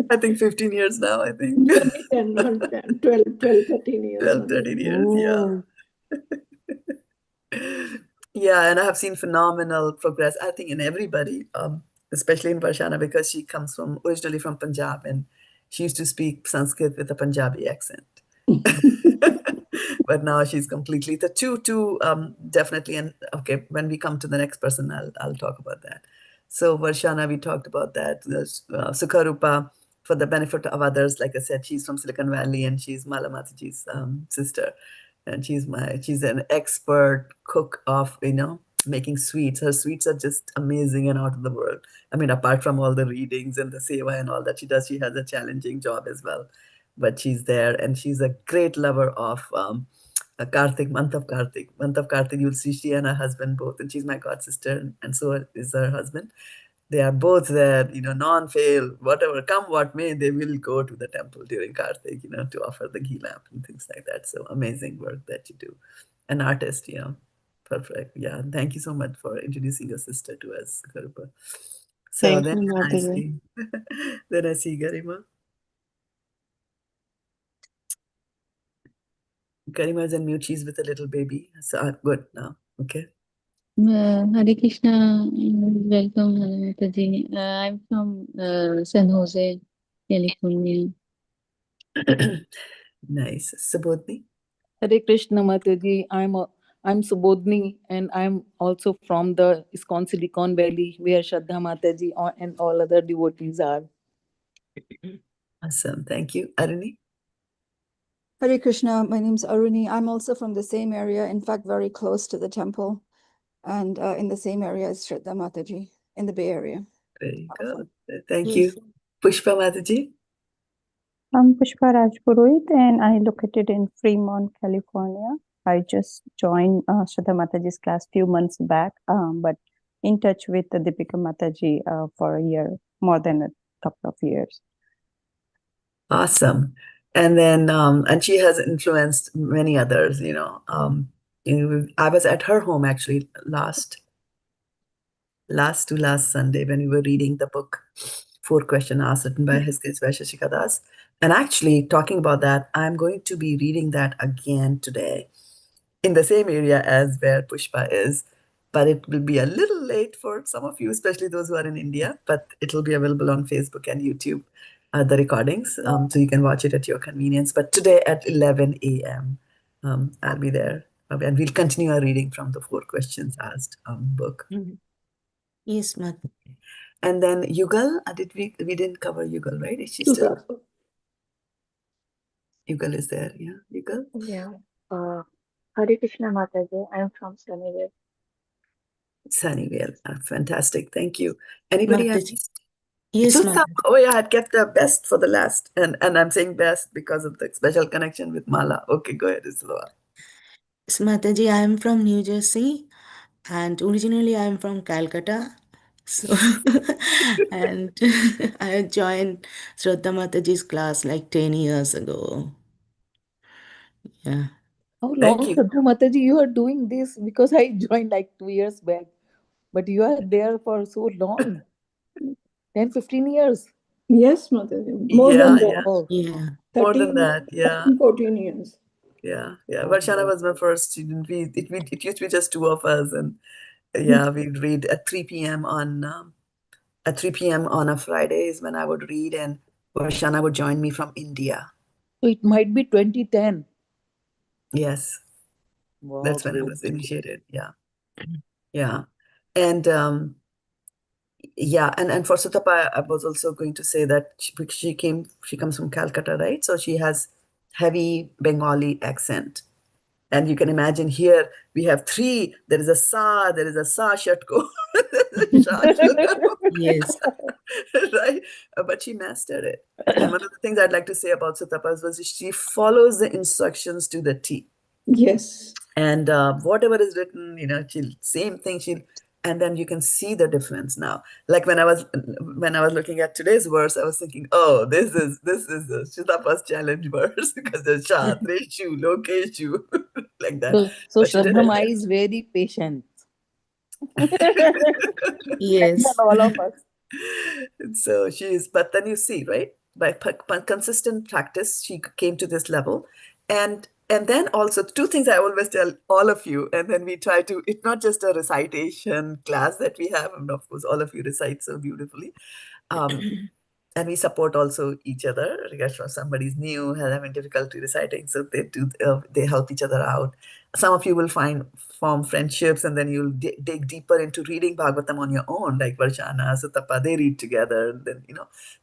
I think 15 years now, I think. 10, not 10, 12, 13 years. 12, 13 years, yeah. Yeah, and I have seen phenomenal progress, I think, in everybody, especially in Varshana, because she comes originally from Punjab, and she used to speak Sanskrit with a Punjabi accent. But now she's completely the two definitely. And okay, when we come to the next person, I'll talk about that. So Varshana, we talked about that. Sukharupa, for the benefit of others, like I said, she's from Silicon Valley, and she's Mala Mataji's sister, and she's an expert cook of making sweets. Her sweets are just amazing and out of the world. I mean, apart from all the readings and the seva and all that she does, she has a challenging job as well. But she's there, and she's a great lover of Kartik, month of Kartik. Month of Kartik, you'll see she and her husband both, and she's my god sister, and so is her husband. They are both there, non-fail, whatever, come what may, they will go to the temple during Kartik, to offer the ghee lamp and things like that. So amazing work that you do. An artist, perfect. Yeah, thank you so much for introducing your sister to us, Garupa. So Thank then you, I Mataji. see, then I see Garima. Garima is in mute, she's with a little baby. So good now, okay. Hare Krishna, welcome, Mataji. I'm from San Jose, California. Nice. Subodhni? Hare Krishna Mataji, I'm Subodhni and I'm also from the ISKCON Silicon Valley where Shraddha Mataji and all other devotees are. Awesome, thank you. Aruni? Hare Krishna, my name's Aruni. I'm also from the same area, in fact, very close to the temple, and in the same area as Shraddha Mataji, in the Bay Area. Very Awesome. good. Thank you. Pushpa Mataji? I'm Pushpa Rajpurohit and I located in Fremont, California. I just joined Shraddha Mataji's class few months back, but in touch with Deepika Mataji for a year, more than a couple of years. Awesome. And then, and she has influenced many others, I was at her home actually last Sunday when we were reading the book 4 Questions Asked, written by His Grace Vaisheshika Das. And actually, talking about that, I'm going to be reading that again today in the same area as where Pushpa is, but it will be a little late for some of you, especially those who are in India, but it will be available on Facebook and YouTube, the recordings, so you can watch it at your convenience. But today at 11 a.m., I'll be there, and we'll continue our reading from the 4 Questions Asked book. Yes, Mat. And then Yugal, we didn't cover Yugal, right? Is she still? Yugal is there, yeah? Yugal? Yeah. Hare Krishna Mataji, I'm from Sunnyvale. Sunnyvale. Fantastic. Thank you. Anybody have? Mataji. Yes, Sultan. Mataji. Oh yeah, I'd kept the best for the last. And I'm saying best because of the special connection with Mala. Okay, go ahead, Isloa. Yes, Mataji, I am from New Jersey and originally I am from Calcutta. So, and I joined Shraddha Mataji's class like 10 years ago. Yeah. How Thank long, you. Shraddha Mataji, you are doing this? Because I joined like 2 years back, but you are there for so long, 10, 15 years. Yes, Mataji. More than that. Oh, Yeah. More than 13, that, yeah. 14 years. Yeah. Varshana was my first student. It used to be just 2 of us, and yeah, we'd read at 3 p.m. on a Friday is when I would read, and Varshana would join me from India. so it might be 2010. Yes. Wow, That's when I great. was initiated. Yeah. Yeah. And and for Sutapa, I was also going to say that she comes from Calcutta, right? So she has heavy Bengali accent. And you can imagine here we have 3. There is a sa, shatko, Yes. right? But she mastered it. And one of the things I'd like to say about Sutapas was she follows the instructions to the T. Yes. And whatever is written, same thing. And then you can see the difference now. Like when I was looking at today's verse, I was thinking, oh, this is the Shitapa's challenge verse because there's sha, triṣu, lokeṣu, like that. So But she did Shraddha it. Ma is very patient. Yes. Than all of us. So she is, but then you see, right? By consistent practice, she came to this level. And then also 2 things I always tell all of you, and then we try to, it's not just a recitation class that we have, and of course, all of you recite so beautifully. And we support also each other. Because if somebody's new, having difficulty reciting, so they help each other out. Some of you will form friendships, and then you'll dig deeper into reading Bhagavatam on your own, like Varshana, Sutapa, they read together, and then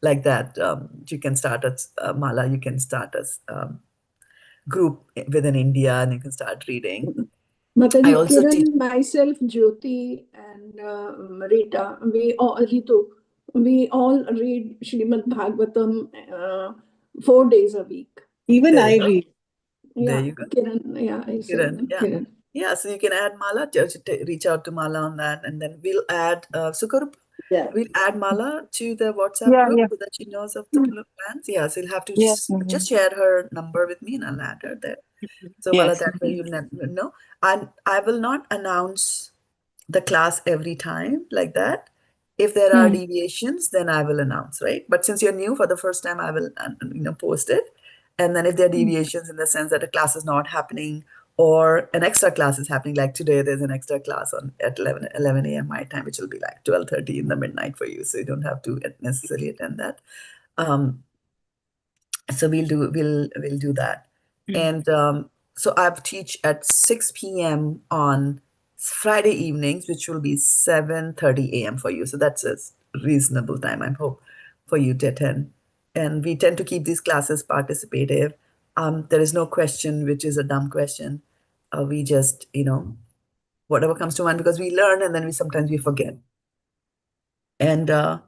like that. You can start as Mala, you can start as group within India, and you can start reading. Mataji, I also Kiran, teach. myself, Jyoti, and Rita, we all read Srimad Bhagavatam 4 days a week. Even There I you go. read. There Yeah, you go. Kiran, yeah, I said Kiran, yeah. Kiran. Yeah, so you can add Mala, reach out to Mala on that, and then we'll add Sukarup. Yeah. We'll add Mala to the WhatsApp group so that she knows of the plans. Yes, you'll have to just share her number with me and I'll add her there. So Mala, Yes. that way you know. And I will not announce the class every time like that. If there are deviations, then I will announce, right? But since you're new for the first time, I will post it. And then if there are deviations in the sense that a class is not happening or an extra class is happening, like today there's an extra class at 11 a.m. my time, which will be like 12:30 in the midnight for you. So you don't have to necessarily attend that. So we'll do that. And so I teach at 6 p.m. on Friday evenings, which will be 7:30 a.m. for you. So that's a reasonable time, I hope, for you to attend. And we tend to keep these classes participative. There is no question which is a dumb question. We just, whatever comes to mind, because we learn and then sometimes we forget. And there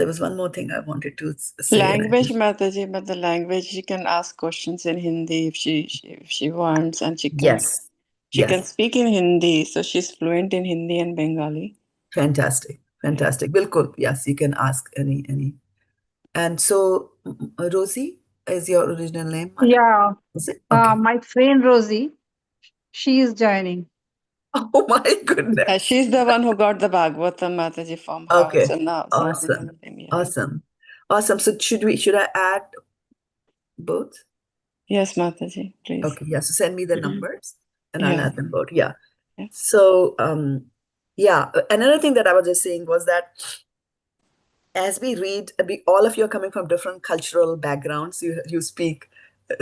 was one more thing I wanted to say. Language, Mataji, but the language, she can ask questions in Hindi if she wants, and she can speak in Hindi, so she's fluent in Hindi and Bengali. Fantastic. Bilkul. Yes, you can ask any. And so, Rosie is your original name? Mala? Yeah. Is it? Okay. My friend Rosie, she is joining. Oh my goodness. She's the one who got the Bhagavatam, Mataji, from her. Okay. So now, Awesome. So should I add both? Yes, Mataji, please. Okay. Yeah. So send me the numbers and I'll add them both. Yeah. So another thing that I was just saying was that as we read, all of you are coming from different cultural backgrounds. You speak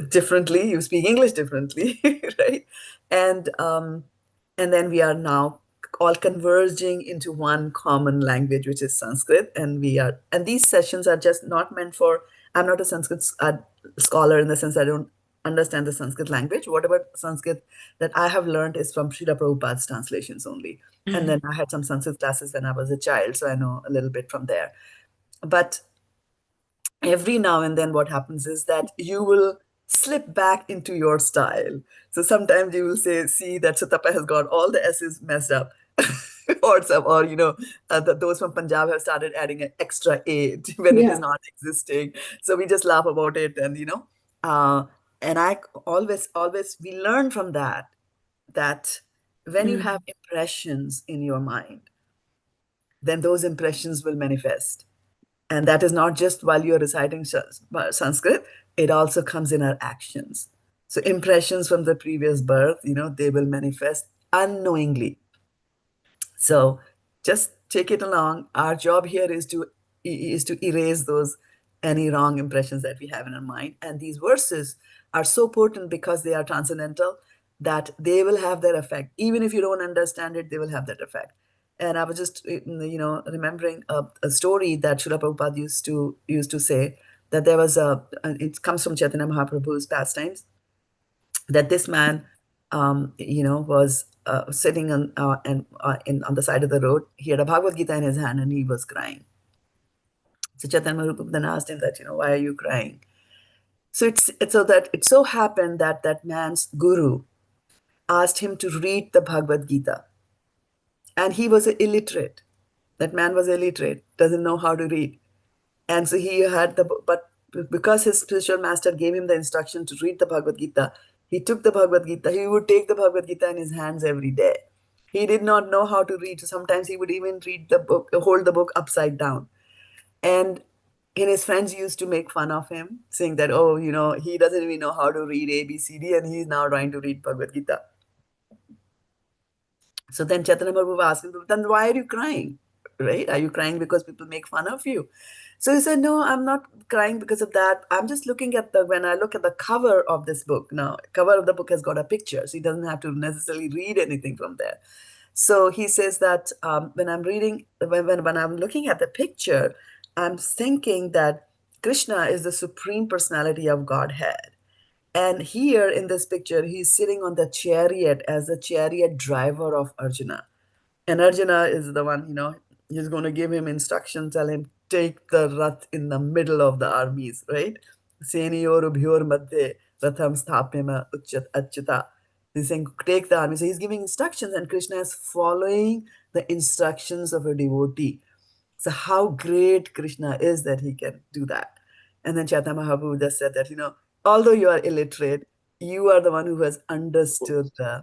differently. You speak English differently, right? And then we are now all converging into one common language, which is Sanskrit. And these sessions are just not meant for. I'm not a Sanskrit scholar in the sense I don't understand the Sanskrit language. Whatever Sanskrit that I have learned is from Srila Prabhupada's translations only. And then I had some Sanskrit classes when I was a child, so I know a little bit from there. But every now and then what happens is that you will slip back into your style. So sometimes you will see that Sutapa has got all the S's messed up. or those from Punjab have started adding an extra A when it is not existing. So we just laugh about it. And, and I always, we learn from that when you have impressions in your mind, then those impressions will manifest. And that is not just while you're reciting Sanskrit, it also comes in our actions. So impressions from the previous birth, they will manifest unknowingly. So just take it along. Our job here is to erase any wrong impressions that we have in our mind. And these verses are so potent because they are transcendental that they will have their effect. Even if you don't understand it, they will have that effect. And I was just, remembering a story that Srila Prabhupada used to say, that there was it comes from Chaitanya Mahaprabhu's pastimes, that this man, was sitting on the side of the road. He had a Bhagavad-gita in his hand and he was crying. So Chaitanya Mahaprabhu then asked him that, why are you crying? So it so happened that man's guru asked him to read the Bhagavad-gita. And he was illiterate. That man was illiterate, doesn't know how to read. And so he had but because his spiritual master gave him the instruction to read the Bhagavad-gita, he took the Bhagavad-gita. He would take the Bhagavad-gita in his hands every day. He did not know how to read. So sometimes he would even read the book, hold the book upside down. And his friends used to make fun of him, saying that, he doesn't even know how to read A, B, C, D, and he's now trying to read Bhagavad-gita. So then Chaitanya Mahaprabhu asked him, then why are you crying? Right? Are you crying because people make fun of you? So he said, no, I'm not crying because of that. I'm just looking at when I look at the cover of this book. Now, cover of the book has got a picture, so he doesn't have to necessarily read anything from there. So he says that when I'm reading, when I'm looking at the picture, I'm thinking that Krishna is the supreme personality of Godhead. And here in this picture, he's sitting on the chariot as the chariot driver of Arjuna. And Arjuna is the one, he's going to give him instructions, tell him, take the rath in the middle of the armies, right? Seniyor bhyor madhye ratham sthapema achyata. He's saying, take the army. So he's giving instructions, and Krishna is following the instructions of a devotee. So how great Krishna is that he can do that. And then Chaitanya Mahaprabhu just said that, although you are illiterate, you are the one who has understood the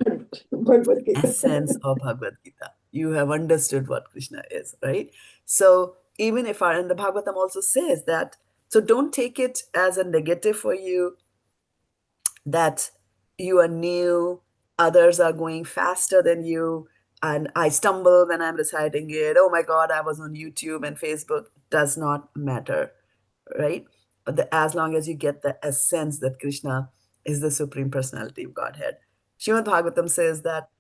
essence of Bhagavad Gita. You have understood what Krishna is, right? So even if and the Bhagavatam also says that, so don't take it as a negative for you that you are new, others are going faster than you, and I stumble when I'm reciting it. Oh my God, I was on YouTube and Facebook. Does not matter, right? As long as you get the essence that Krishna is the Supreme Personality of Godhead. Srimad Bhagavatam says that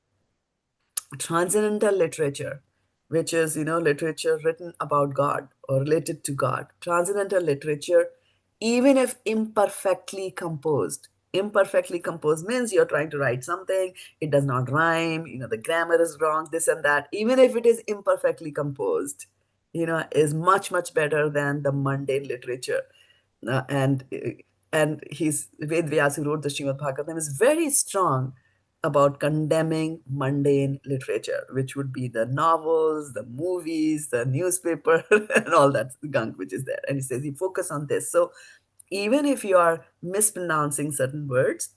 transcendental literature, which is, literature written about God or related to God, transcendental literature, even if imperfectly composed means you're trying to write something, it does not rhyme, the grammar is wrong, this and that, even if it is imperfectly composed, is much, much better than the mundane literature. And he's Ved Vyas, who wrote the Srimad Bhagavatam, is very strong about condemning mundane literature, which would be the novels, the movies, the newspaper, and all that gunk which is there. And he says, you focus on this. So even if you are mispronouncing certain words,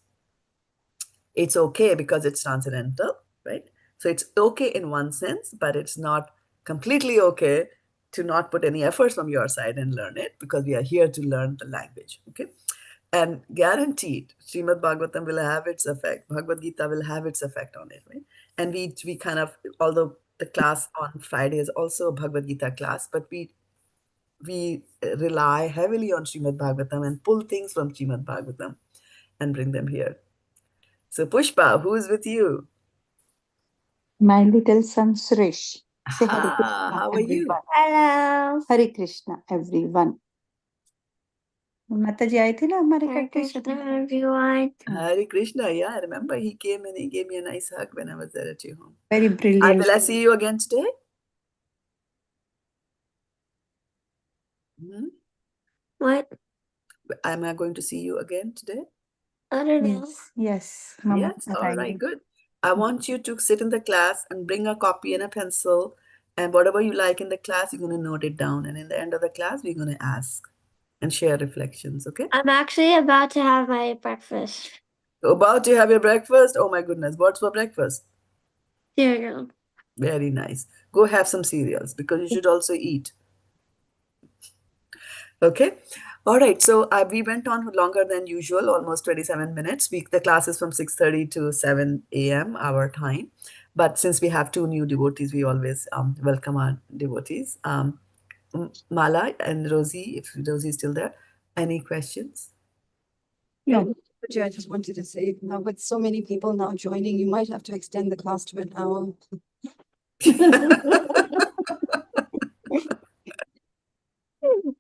it's okay because it's transcendental, right? So it's okay in one sense, but it's not completely okay to not put any efforts from your side and learn it, because we are here to learn the language, okay? And guaranteed, Srimad Bhagavatam will have its effect. Bhagavad-gita will have its effect on it, right? And we kind of, although the class on Friday is also a Bhagavad-gita class, but we rely heavily on Srimad Bhagavatam and pull things from Srimad Bhagavatam and bring them here. So Pushpa, who is with you? My little son Suresh. Say Hare Krishna, How are you? everyone. Hello. Hare Krishna, everyone. Mataji आए थे ना हमारे Hare घर पे Krishna, everyone. Hare Krishna, yeah, I remember he came and he gave me a nice hug when I was there at your home. Very brilliant. Will I see you again today? What? Am I going to see you again today? I don't know. Yes. Mama Yes, all right, good. I want you to sit in the class and bring a copy and a pencil, and whatever you like in the class, you're going to note it down. And in the end of the class, we're going to ask and share reflections, okay? I'm actually about to have my breakfast. About to have your breakfast? Oh my goodness, what's for breakfast? Cereal. Very nice. Go have some cereals because you should also eat. Okay. All right. So we went on longer than usual, almost 27 minutes. The class is from 6:30 to 7 a.m. our time. But since we have two new devotees, we always welcome our devotees. Mala and Rosie, if Rosie is still there, any questions? No, I just wanted to say, now with so many people now joining, you might have to extend the class to an hour.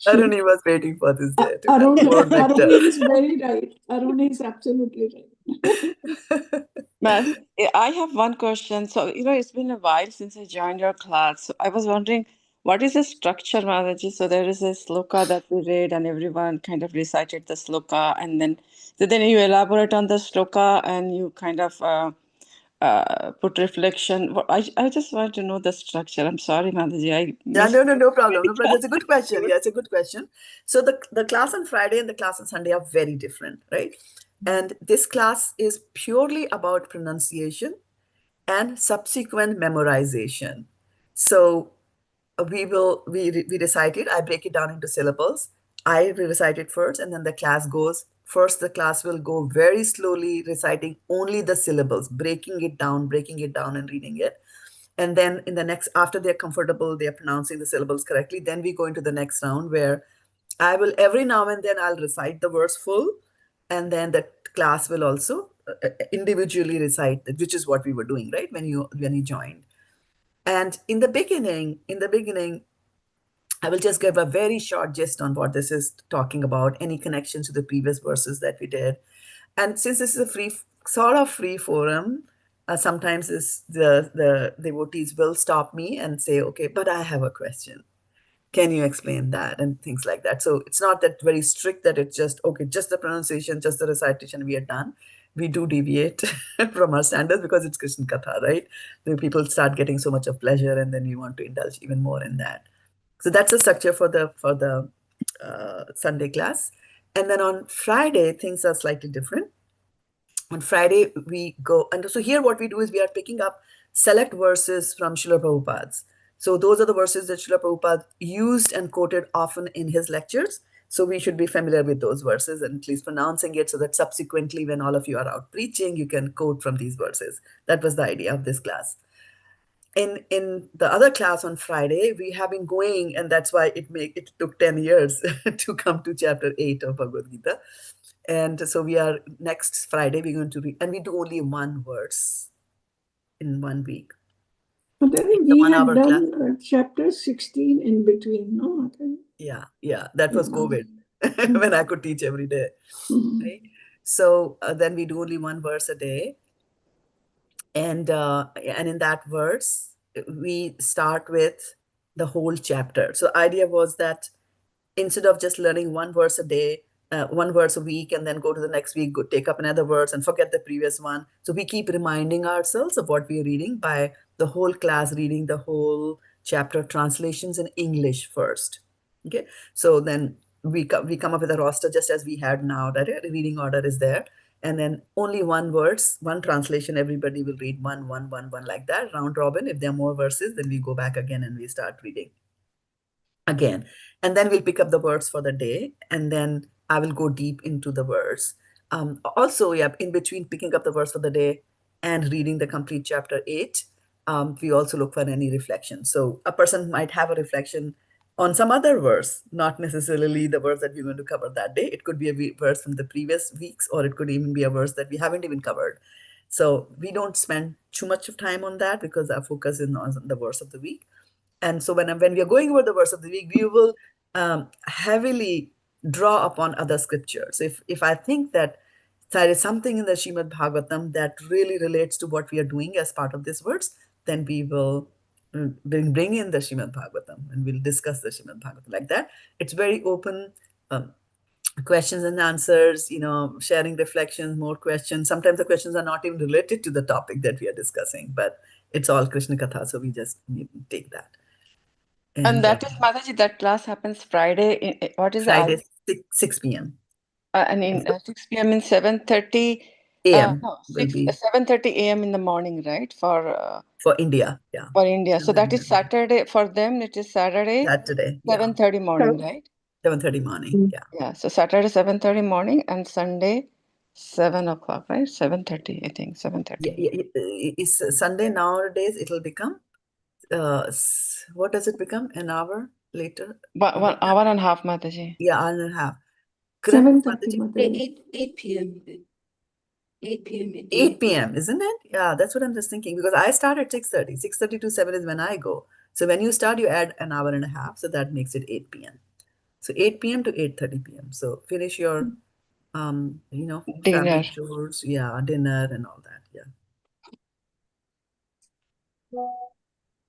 Aruni was waiting for this day. Aruni is very right. Aruni is absolutely right. Ma'am, I have one question. So, it's been a while since I joined your class. So I was wondering, what is the structure, Mataji? So there is a sloka that we read and everyone kind of recited the sloka, and then you elaborate on the sloka and you kind of put reflection. I just want to know the structure. I'm sorry, Mataji. Yeah, no problem. No problem. That's a good question. Yeah, it's a good question. So the class on Friday and the class on Sunday are very different, right? And this class is purely about pronunciation and subsequent memorization. So we recite it. I break it down into syllables. I recite it first, and then the class goes. First, the class will go very slowly, reciting only the syllables, breaking it down, and reading it. And then in the next, after they're comfortable, they're pronouncing the syllables correctly, then we go into the next round where I will, every now and then I'll recite the verse full, and then the class will also individually recite, which is what we were doing, right, when you joined. And in the beginning, I will just give a very short gist on what this is talking about, any connections to the previous verses that we did. And since this is a sort of free forum, sometimes the devotees will stop me and say, okay, but I have a question. Can you explain that? And things like that. So it's not that very strict that it's just, okay, just the pronunciation, just the recitation, we are done. We do deviate from our standards because it's Krishna Katha, right? The people start getting so much of pleasure and then we want to indulge even more in that. So that's the structure for the Sunday class. And then on Friday, things are slightly different. On Friday, we go, and so here what we do is we are picking up select verses from Srila Prabhupada's. So those are the verses that Srila Prabhupada used and quoted often in his lectures. So we should be familiar with those verses and at least pronouncing it so that subsequently when all of you are out preaching, you can quote from these verses. That was the idea of this class. In the other class on Friday, we have been going, and that's why it took 10 years to come to chapter 8 of Bhagavad-gita. And so we are next Friday, we're going to read, and we do only one verse in 1 week. But I think we had done chapter 16 in between, no? Yeah, that was COVID when I could teach every day. Right? So then we do only one verse a day. And in that verse, we start with the whole chapter. So idea was that instead of just learning one verse a day, one verse a week, and then go to the next week, go take up another verse and forget the previous one. So we keep reminding ourselves of what we're reading by the whole class reading the whole chapter translations in English first. Okay, so then we come up with a roster just as we had now, that reading order is there. And then only one verse, one translation, everybody will read one, like that, round robin. If there are more verses, then we go back again and we start reading again. And then we'll pick up the words for the day, and then I will go deep into the verse. Also, yeah, in between picking up the verse for the day and reading the complete chapter 8, we also look for any reflection. So a person might have a reflection on some other verse, not necessarily the verse that we're going to cover that day. It could be a verse from the previous weeks, or it could even be a verse that we haven't even covered. So we don't spend too much of time on that because our focus is on the verse of the week. And so when we are going over the verse of the week, we will heavily draw upon other scriptures. If I think that there is something in the Srimad Bhagavatam that really relates to what we are doing as part of this verse, then we will bring in the Srimad Bhagavatam and we'll discuss the Srimad Bhagavatam like that. It's very open, questions and answers, sharing reflections, more questions. Sometimes the questions are not even related to the topic that we are discussing, but it's all Krishna Katha, so we just take that. And that is, Mataji, that class happens Friday. What is Friday, the 6 p.m. And in 6 p.m. in 7:30 a.m. No, will be 7:30 a.m. in the morning, right? For India, yeah. For India. So that is Saturday for them. It is Saturday, 7:30 morning, right? 7:30 morning, yeah. Yeah. So Saturday 7:30 morning and Sunday 7 o'clock, right? 7:30, I think 7:30. It's Sunday nowadays. It'll become what does it become? An hour later? 1 hour and a half, Mataji. Yeah, hour and a half. 7:30, 8 p.m. 8 p.m. 8 p.m., isn't it? Yeah, that's what I'm just thinking, because I start at 6:30. 6:30 to 7 is when I go. So when you start, you add an hour and a half. So that makes it 8 p.m. So 8 p.m. to 8:30 p.m. So finish your, Dinner. family chores, yeah, dinner and all that, yeah.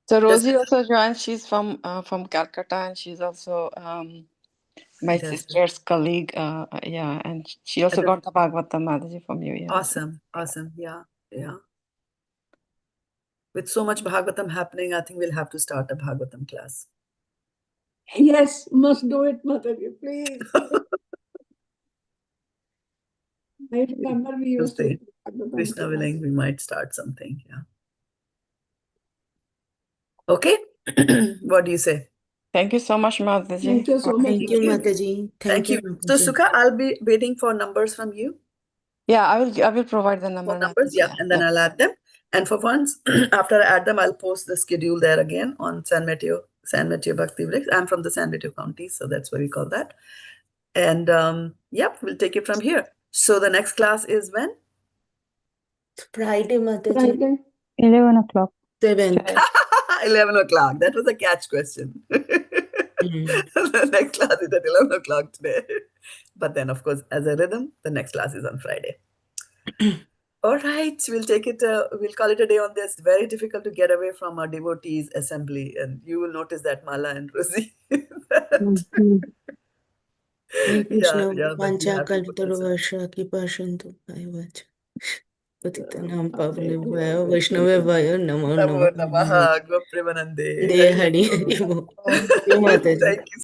So Rosie also joins. She's from Calcutta, and she's also my sister's colleague. Yeah, and she also got the Bhagavatam, Mataji, from you. Yeah. Awesome, yeah. With so much Bhagavatam happening, I think we'll have to start a Bhagavatam class. Yes, must do it, Mataji, please. I remember we used to. Krishna willing, we might start something, yeah. Okay, what do you say? Thank you so much, Mataji. Thank you so much. Thank you, Mataji. Thank you. So Sukha, I'll be waiting for numbers from you. Yeah, I will provide the number. Numbers, yeah, and then I'll add them. And for once, after I add them, I'll post the schedule there again on San Mateo Bhakti Village. I'm from the San Mateo County, so that's what we call that. And yep, we'll take it from here. So the next class is when? Friday, Mataji. 11 o'clock. 7th. 11 o'clock. That was a catch question. The next class is at 11 o'clock today. But then, of course, as a rhythm, the next class is on Friday. All right, we'll take it. We'll call it a day on this. Very difficult to get away from our devotees assembly, and you will notice that, Mala and Rosie. Krishna Pancha Kalitaru Varsha Ki Pashantu. पतितानां पावनेभ्यो वैष्णवेभ्यो नमो Namo नमः Namaha Gopremanande. Hare Hare Hare Bol. Thank you, Mataji. Thank you